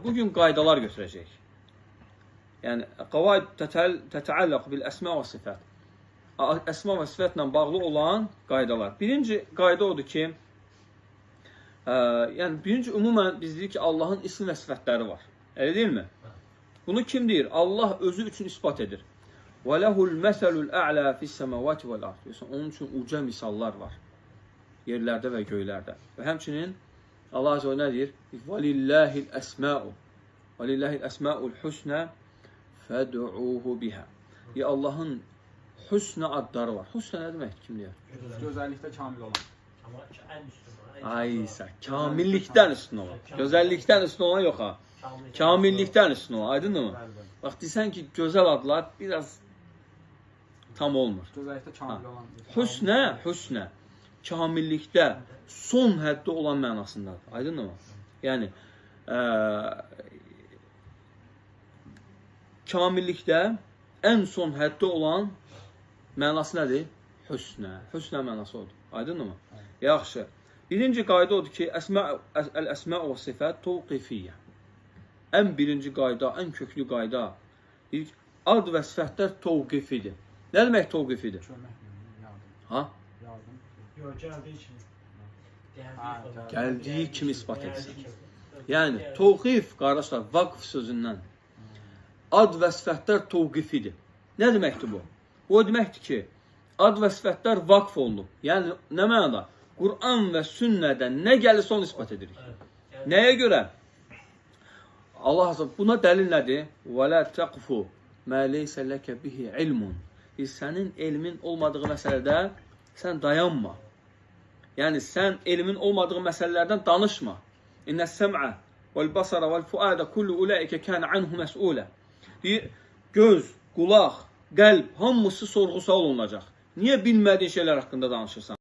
bugün qaydalar götürəcək. Yəni, qavaid tətəalləq bil əsma və sifət. Əsma və sifətlə bağlı olan qaydalar. Birinci qayda odur ki, yəni, birinci ümumən biz deyirik ki, Allahın isim və sifətləri var. Elə deyilmi? Bunu kim deyir? Allah özü üçün ispat edir. وَلَهُ الْمَثَلُ الْأَعْلَى فِي السَّمَوَاتِ وَالْأَرْضِ. Onun üçün uca misallar var. Yerlərdə və göylərdə. Və həmçinin Allah Azze ve nə deyir? وَلِلَّهِ الْأَسْمَاءُ وَلِلَّهِ الْأَسْمَاءُ الْحُسْنَى فَدُعُوهُ بِهَا. Allahın hüsnə adları var. Hüsnə nə deməkdir? Kim deyir? Gözəllikdə kamil olan. Aysa, kamillikdən üstün olan. Gözəllikdən üstün olan yox ha. Kamillikdən üstün olan. Aydın mı? Bax, deyirsən ki, gözəl adlar biraz tam olmur. Gözəllikdə kamil olan. Hüsnə, kamillikdə son həddə olan mənasındadır. Aydın mı? Yəni, kamillikdə ən son həddə olan mənası nədir? Hüsnə mənası odur. Aydın mı? Yaxşı. Birinci qayda odur ki, əl-əsmə və sifət təvqifiyyə. Ən birinci qayda, ən köklü qayda, ad və sifətlər təvqifidir. Nə demək təvqifidir? Ha? Gəldiyi kimi ispat etsin. Yəni, təvqif, qardaşlar, vaqf sözündən ad və sifətlər təvqifidir. Nə deməkdir bu? Bu deməkdir ki, ad və sifətlər vaqf olunub. Yəni, nə mənada? Quran və sünnədən nə gəlirsə onu ispat edirik. Nəyə görə? Allah Azze buna dəlil nədir? وَلَا تَقْفُ مَا لَيْسَ لَكَ بِهِ عِلْمٌ. Sənin elmin olmadığı məsələdə sən dayanma. Yəni, sən elmin olmadığı məsələlərdən danışma. İnnə səm'ə vəl-basara vəl-fuədə kullu uləikə kənə anhu məs'ulə. Göz, qulaq, qəlb, hamısı sorğu-sual olunacaq. Niyə bilmədiyin şeylər haqqında danışırsan?